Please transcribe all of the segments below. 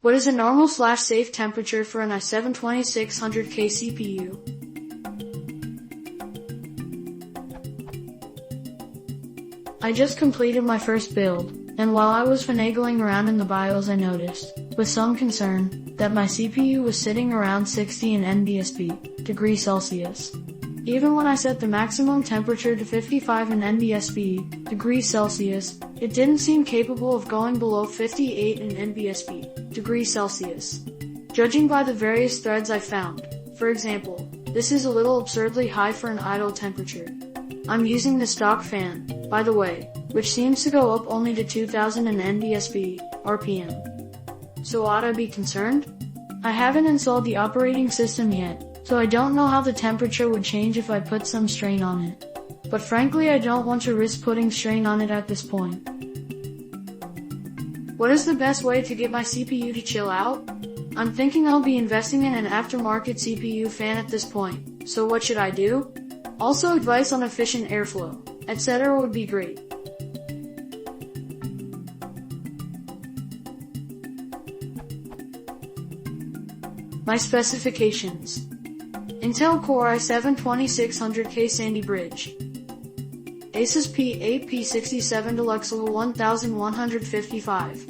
What is a normal/safe temperature for an i7-2600K CPU? I just completed my first build, and while I was finagling around in the BIOS I noticed, with some concern, that my CPU was sitting around 60 in NBSB, degrees Celsius. Even when I set the maximum temperature to 55 in NBSB, degrees Celsius, it didn't seem capable of going below 58 in NBSB, degrees Celsius. Judging by the various threads I found, for example, this is a little absurdly high for an idle temperature. I'm using the stock fan, by the way, which seems to go up only to 2000 in NBSB, RPM. So ought I be concerned? I haven't installed the operating system yet, so I don't know how the temperature would change if I put some strain on it. But frankly I don't want to risk putting strain on it at this point. What is the best way to get my CPU to chill out? I'm thinking I'll be investing in an aftermarket CPU fan at this point, so what should I do? Also advice on efficient airflow, etc. would be great. My specifications. Intel Core i7-2600K Sandy Bridge. Asus P8P67 Deluxe 1155.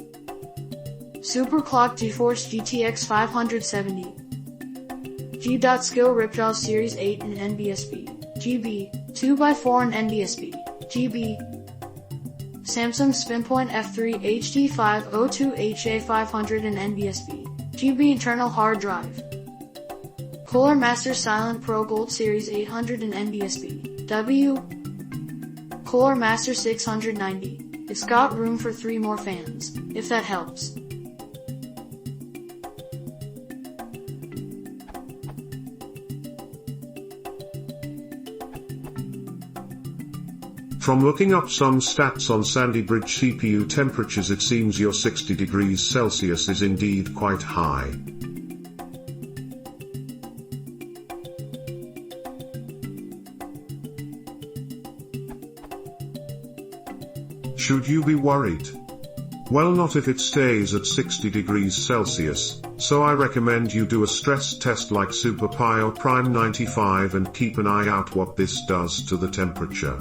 Superclock GeForce GTX 570. G.Skill Ripjaw Series 8 in NBSB, GB, 2x4 in NBSB, GB. Samsung SpinPoint F3 HD 502HA500 in NBSB, GB internal hard drive. Cooler Master Silent Pro Gold Series 800 in NBSB, W. Cooler Master 690. It's got room for 3 more fans, if that helps. From looking up some stats on Sandy Bridge CPU temperatures, it seems your 60 degrees Celsius is indeed quite high. Should you be worried? Well, not if it stays at 60 degrees Celsius, so I recommend you do a stress test like SuperPi or Prime 95 and keep an eye out what this does to the temperature.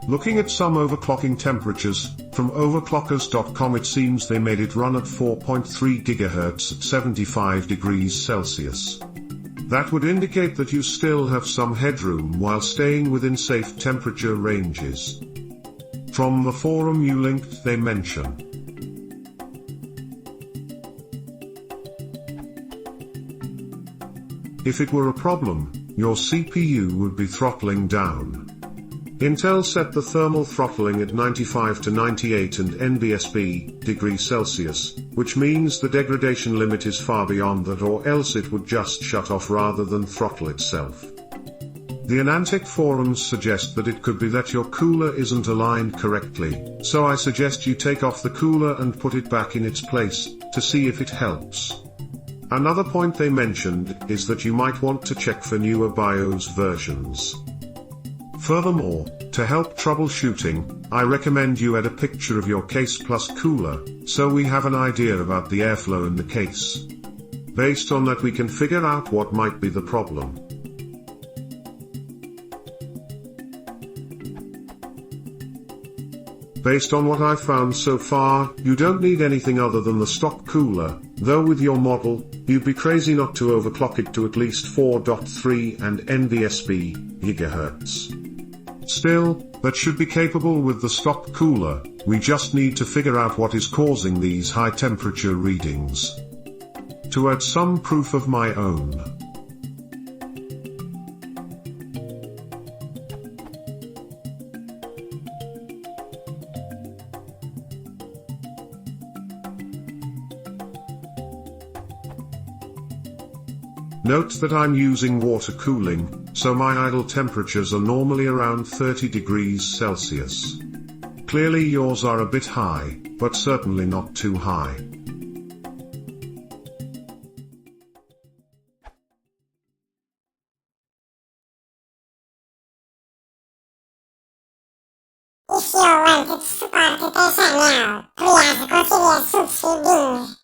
Looking at some overclocking temperatures, from overclockers.com, it seems they made it run at 4.3 GHz at 75 degrees Celsius. That would indicate that you still have some headroom while staying within safe temperature ranges. From the forum you linked, they mention if it were a problem, your CPU would be throttling down. Intel set the thermal throttling at 95 to 98 and NBSB, degrees Celsius, which means the degradation limit is far beyond that, or else it would just shut off rather than throttle itself. The Anantech forums suggest that it could be that your cooler isn't aligned correctly, so I suggest you take off the cooler and put it back in its place, to see if it helps. Another point they mentioned is that you might want to check for newer BIOS versions. Furthermore, to help troubleshooting, I recommend you add a picture of your case plus cooler, so we have an idea about the airflow in the case. Based on that we can figure out what might be the problem. Based on what I've found so far, you don't need anything other than the stock cooler, though with your model, you'd be crazy not to overclock it to at least 4.3 and NBSB, GHz. Still, that should be capable with the stock cooler, we just need to figure out what is causing these high temperature readings. To add some proof of my own. Note that I'm using water cooling, so my idle temperatures are normally around 30 degrees Celsius. Clearly yours are a bit high, but certainly not too high. If you wanted to support the channel, please consider subscribing.